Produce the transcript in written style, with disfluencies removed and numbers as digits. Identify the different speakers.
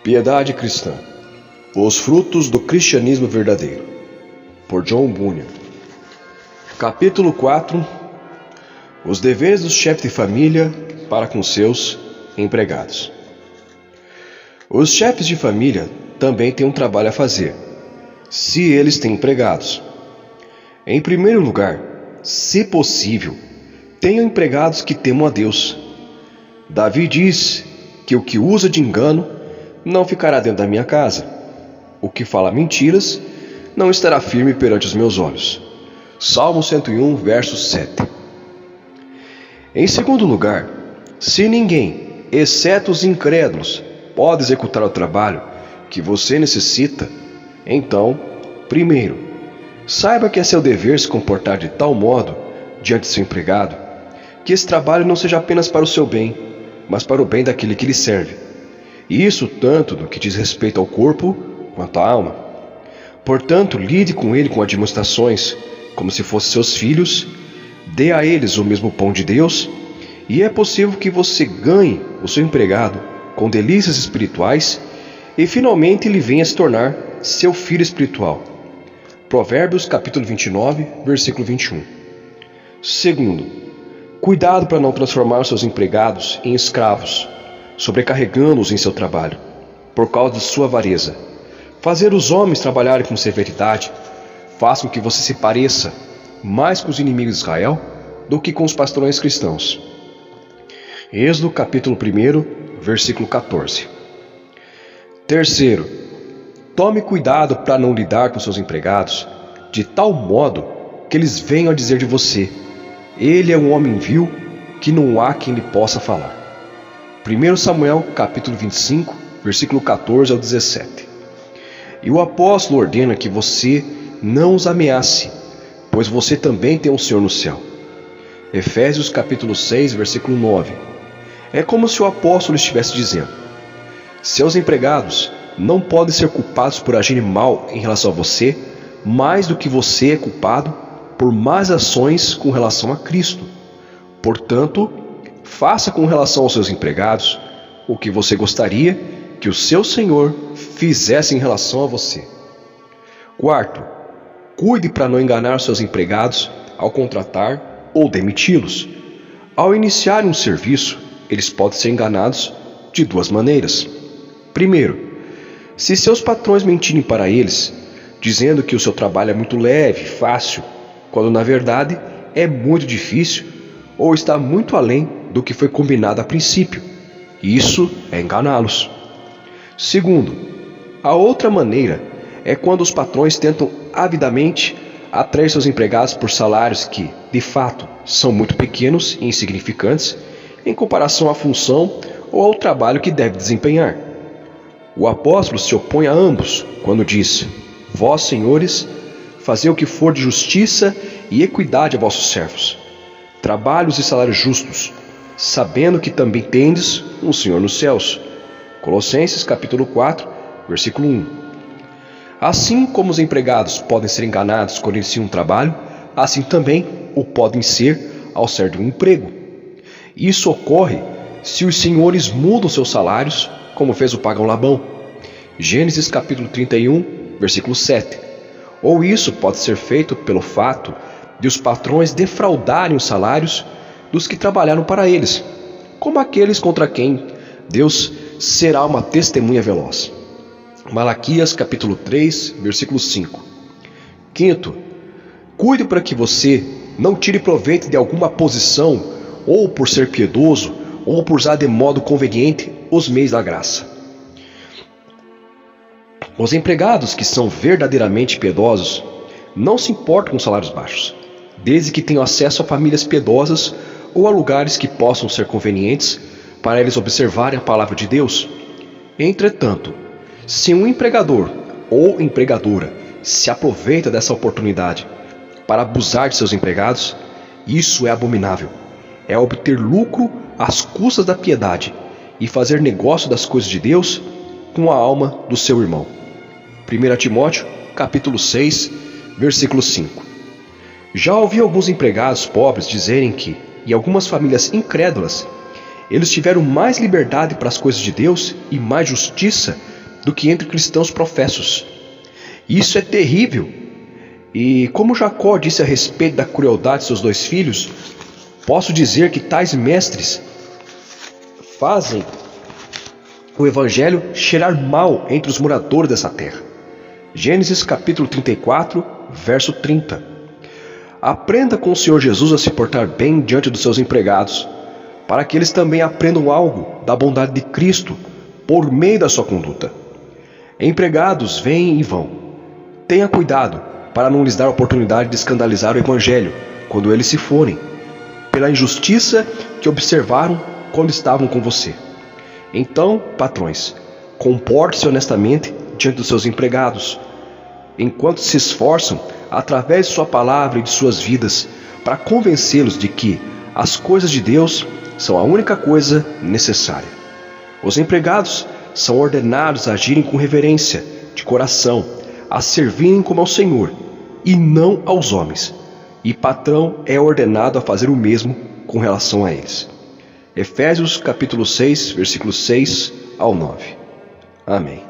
Speaker 1: Piedade Cristã. Os frutos do cristianismo verdadeiro. Por John Bunyan. Capítulo 4. Os deveres dos chefes de família para com seus empregados. Os chefes de família também têm um trabalho a fazer, se eles têm empregados. Em primeiro lugar, se possível, tenham empregados que temam a Deus. Davi diz que o que usa de engano não ficará dentro da minha casa. O que fala mentiras não estará firme perante os meus olhos. Salmo 101, verso 7. Em segundo lugar, se ninguém, exceto os incrédulos, pode executar o trabalho que você necessita, então, primeiro, saiba que é seu dever se comportar de tal modo diante de seu empregado, que esse trabalho não seja apenas para o seu bem, mas para o bem daquele que lhe serve. E isso tanto no que diz respeito ao corpo quanto à alma. Portanto, lide com ele com admoestações, como se fossem seus filhos, dê a eles o mesmo pão de Deus, e é possível que você ganhe o seu empregado com delícias espirituais e finalmente ele venha se tornar seu filho espiritual. Provérbios capítulo 29, versículo 21. Segundo, cuidado para não transformar seus empregados em escravos, sobrecarregando-os em seu trabalho, por causa de sua avareza. Fazer os homens trabalharem com severidade faz com que você se pareça mais com os inimigos de Israel do que com os pastrões cristãos. Êxodo capítulo 1, versículo 14. Terceiro, tome cuidado para não lidar com seus empregados de tal modo que eles venham a dizer de você: ele é um homem vil que não há quem lhe possa falar. 1 Samuel capítulo 25, versículo 14 ao 17. E o apóstolo ordena que você não os ameace, pois você também tem um Senhor no céu. Efésios capítulo 6, versículo 9. É como se o apóstolo estivesse dizendo: seus empregados não podem ser culpados por agirem mal em relação a você, mais do que você é culpado por más ações com relação a Cristo. Portanto, faça com relação aos seus empregados o que você gostaria que o seu Senhor fizesse em relação a você. Quarto, cuide para não enganar seus empregados ao contratar ou demiti-los. Ao iniciar um serviço, eles podem ser enganados de duas maneiras. Primeiro, se seus patrões mentirem para eles, dizendo que o seu trabalho é muito leve, fácil, quando na verdade é muito difícil ou está muito além do que foi combinado a princípio. Isso é enganá-los. Segundo, a outra maneira é quando os patrões tentam avidamente atrair seus empregados por salários que, de fato, são muito pequenos e insignificantes em comparação à função ou ao trabalho que deve desempenhar. O apóstolo se opõe a ambos quando diz: vós, senhores, fazei o que for de justiça e equidade a vossos servos, trabalhos e salários justos, sabendo que também tendes um Senhor nos céus. Colossenses capítulo 4, versículo 1. Assim como os empregados podem ser enganados quando iniciam um trabalho, assim também o podem ser ao sair de um emprego. Isso ocorre se os senhores mudam seus salários, como fez o pagão Labão. Gênesis capítulo 31, versículo 7. Ou isso pode ser feito pelo fato de os patrões defraudarem os salários dos que trabalharam para eles, como aqueles contra quem Deus será uma testemunha veloz. Malaquias capítulo 3, versículo 5. Quinto, cuide para que você não tire proveito de alguma posição, ou por ser piedoso, ou por usar de modo conveniente os meios da graça. Os empregados que são verdadeiramente piedosos não se importam com salários baixos, desde que tenham acesso a famílias piedosas ou a lugares que possam ser convenientes para eles observarem a palavra de Deus. Entretanto, se um empregador ou empregadora se aproveita dessa oportunidade para abusar de seus empregados, isso é abominável. É obter lucro às custas da piedade e fazer negócio das coisas de Deus com a alma do seu irmão. 1 Timóteo capítulo 6, versículo 5. Já ouvi alguns empregados pobres dizerem que, em algumas famílias incrédulas, eles tiveram mais liberdade para as coisas de Deus e mais justiça do que entre cristãos professos. Isso é terrível. E como Jacó disse a respeito da crueldade de seus 2 filhos, posso dizer que tais mestres fazem o evangelho cheirar mal entre os moradores dessa terra. Gênesis capítulo 34, verso 30. Aprenda com o Senhor Jesus a se portar bem diante dos seus empregados, para que eles também aprendam algo da bondade de Cristo por meio da sua conduta. Empregados vêm e vão. Tenha cuidado para não lhes dar a oportunidade de escandalizar o evangelho quando eles se forem, pela injustiça que observaram quando estavam com você. Então, patrões, comporte-se honestamente diante dos seus empregados, enquanto se esforçam, através de sua palavra e de suas vidas, para convencê-los de que as coisas de Deus são a única coisa necessária. Os empregados são ordenados a agirem com reverência, de coração, a servirem como ao Senhor, e não aos homens. E patrão é ordenado a fazer o mesmo com relação a eles. Efésios capítulo 6, versículos 6 ao 9. Amém.